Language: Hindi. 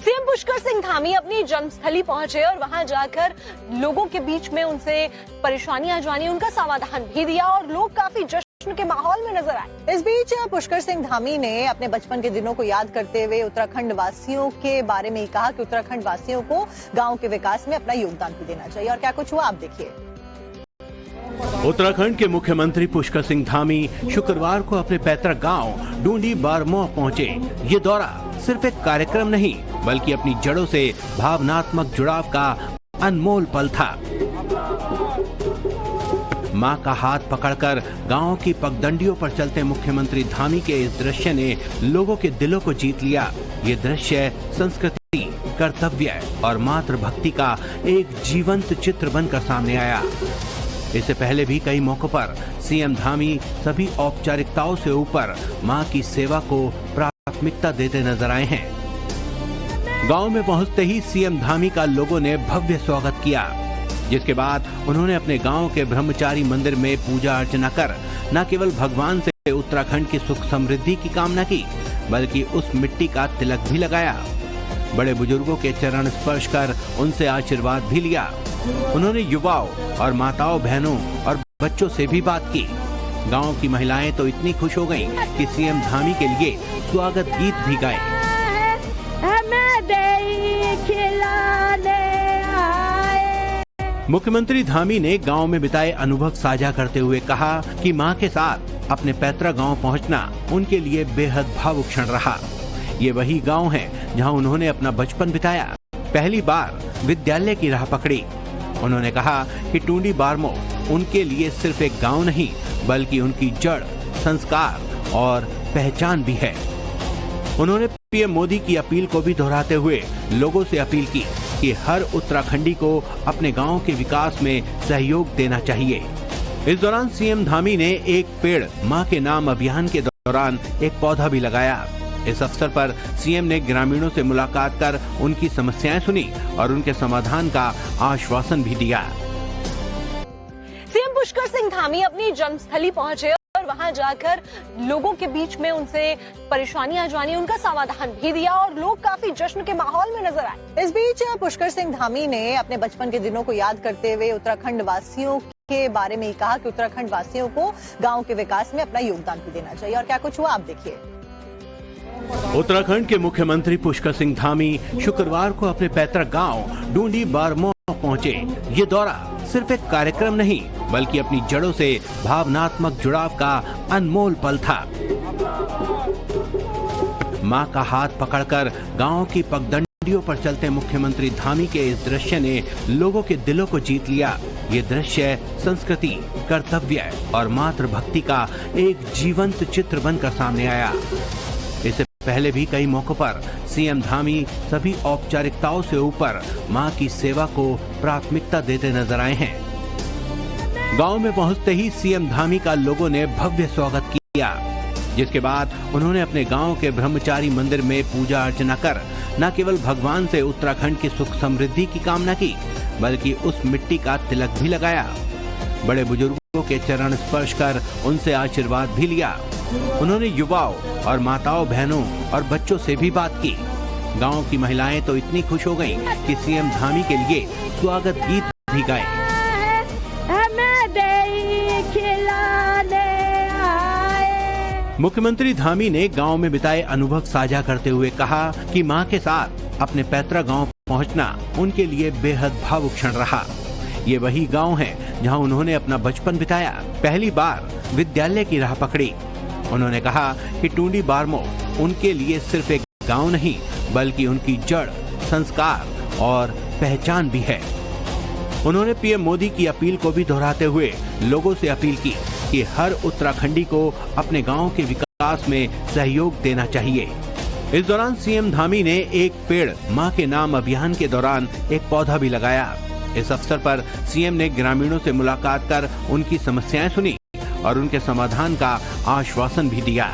सीएम पुष्कर सिंह धामी अपनी जन्मस्थली पहुंचे और वहां जाकर लोगों के बीच में उनसे परेशानियां जानी, उनका समाधान भी दिया और लोग काफी जश्न के माहौल में नजर आए। इस बीच पुष्कर सिंह धामी ने अपने बचपन के दिनों को याद करते हुए उत्तराखंड वासियों के बारे में कहा कि उत्तराखंड वासियों को गांव के विकास में अपना योगदान भी देना चाहिए। और क्या कुछ हुआ आप देखिए। उत्तराखंड के मुख्यमंत्री पुष्कर सिंह धामी शुक्रवार को अपने पैतृक गांव डूंडी बारमोह पहुंचे। ये दौरा सिर्फ एक कार्यक्रम नहीं बल्कि अपनी जड़ों से भावनात्मक जुड़ाव का अनमोल पल था। मां का हाथ पकड़कर गांव की पगडंडियों पर चलते मुख्यमंत्री धामी के इस दृश्य ने लोगों के दिलों को जीत लिया। ये दृश्य संस्कृति, कर्तव्य और मातृभक्ति का एक जीवंत चित्र बनकर सामने आया। इससे पहले भी कई मौकों पर सीएम धामी सभी औपचारिकताओं से ऊपर मां की सेवा को प्राथमिकता देते नजर आए हैं। गांव में पहुंचते ही सीएम धामी का लोगों ने भव्य स्वागत किया, जिसके बाद उन्होंने अपने गांव के ब्रह्मचारी मंदिर में पूजा अर्चना कर न केवल भगवान से उत्तराखंड की सुख समृद्धि की कामना की बल्कि उस मिट्टी का तिलक भी लगाया। बड़े बुजुर्गों के चरण स्पर्श कर उनसे आशीर्वाद भी लिया। उन्होंने युवाओं और माताओं, बहनों और बच्चों से भी बात की। गांव की महिलाएं तो इतनी खुश हो गईं कि सीएम धामी के लिए स्वागत गीत भी गाए। मुख्यमंत्री धामी ने गांव में बिताए अनुभव साझा करते हुए कहा कि मां के साथ अपने पैतृक गांव पहुंचना उनके लिए बेहद भावुक क्षण रहा। ये वही गांव है जहां उन्होंने अपना बचपन बिताया, पहली बार विद्यालय की राह पकड़ी। उन्होंने कहा कि डूंडी बारमोह उनके लिए सिर्फ एक गांव नहीं बल्कि उनकी जड़, संस्कार और पहचान भी है। उन्होंने पीएम मोदी की अपील को भी दोहराते हुए लोगों से अपील की कि हर उत्तराखंडी को अपने गांव के विकास में सहयोग देना चाहिए। इस दौरान सीएम धामी ने एक पेड़ मां के नाम अभियान के दौरान एक पौधा भी लगाया। इस अवसर पर सीएम ने ग्रामीणों से मुलाकात कर उनकी समस्याएं सुनी और उनके समाधान का आश्वासन भी दिया। सीएम पुष्कर सिंह धामी अपनी जन्मस्थली पहुंचे और वहां जाकर लोगों के बीच में उनसे परेशानियां जानी, उनका समाधान भी दिया और लोग काफी जश्न के माहौल में नजर आए। इस बीच पुष्कर सिंह धामी ने अपने बचपन के दिनों को याद करते हुए उत्तराखंड वासियों के बारे में कहा कि उत्तराखंड वासियों को गांव के विकास में अपना योगदान भी देना चाहिए। और क्या कुछ हुआ आप देखिए। उत्तराखंड के मुख्यमंत्री पुष्कर सिंह धामी शुक्रवार को अपने पैतृक गांव डूंडी बारमोह पहुंचे। ये दौरा सिर्फ एक कार्यक्रम नहीं बल्कि अपनी जड़ों से भावनात्मक जुड़ाव का अनमोल पल था। मां का हाथ पकड़कर गांव की पगडंडियों पर चलते मुख्यमंत्री धामी के इस दृश्य ने लोगों के दिलों को जीत लिया। ये दृश्य संस्कृति, कर्तव्य और मातृभक्ति का एक जीवंत चित्र बनकर सामने आया। इससे पहले भी कई मौकों पर सीएम धामी सभी औपचारिकताओं से ऊपर मां की सेवा को प्राथमिकता देते नजर आए हैं। गांव में पहुंचते ही सीएम धामी का लोगों ने भव्य स्वागत किया, जिसके बाद उन्होंने अपने गांव के ब्रह्मचारी मंदिर में पूजा अर्चना कर न केवल भगवान से उत्तराखंड की सुख समृद्धि की कामना की बल्कि उस मिट्टी का तिलक भी लगाया। बड़े बुजुर्गों के चरण स्पर्श कर उनसे आशीर्वाद भी लिया। उन्होंने युवाओं और माताओं, बहनों और बच्चों से भी बात की। गांव की महिलाएं तो इतनी खुश हो गईं कि सीएम धामी के लिए स्वागत गीत भी गाए। मुख्यमंत्री धामी ने गांव में बिताए अनुभव साझा करते हुए कहा कि मां के साथ अपने पैतृक गांव पहुंचना उनके लिए बेहद भावुक क्षण रहा। ये वही गांव है जहां उन्होंने अपना बचपन बिताया, पहली बार विद्यालय की राह पकड़ी। उन्होंने कहा कि डूंडी बारमोह उनके लिए सिर्फ एक गांव नहीं बल्कि उनकी जड़, संस्कार और पहचान भी है। उन्होंने पीएम मोदी की अपील को भी दोहराते हुए लोगों से अपील की कि हर उत्तराखंडी को अपने गांव के विकास में सहयोग देना चाहिए। इस दौरान सीएम धामी ने एक पेड़ मां के नाम अभियान के दौरान एक पौधा भी लगाया। इस अवसर पर सीएम ने ग्रामीणों से मुलाकात कर उनकी समस्याएं सुनी और उनके समाधान का आश्वासन भी दिया।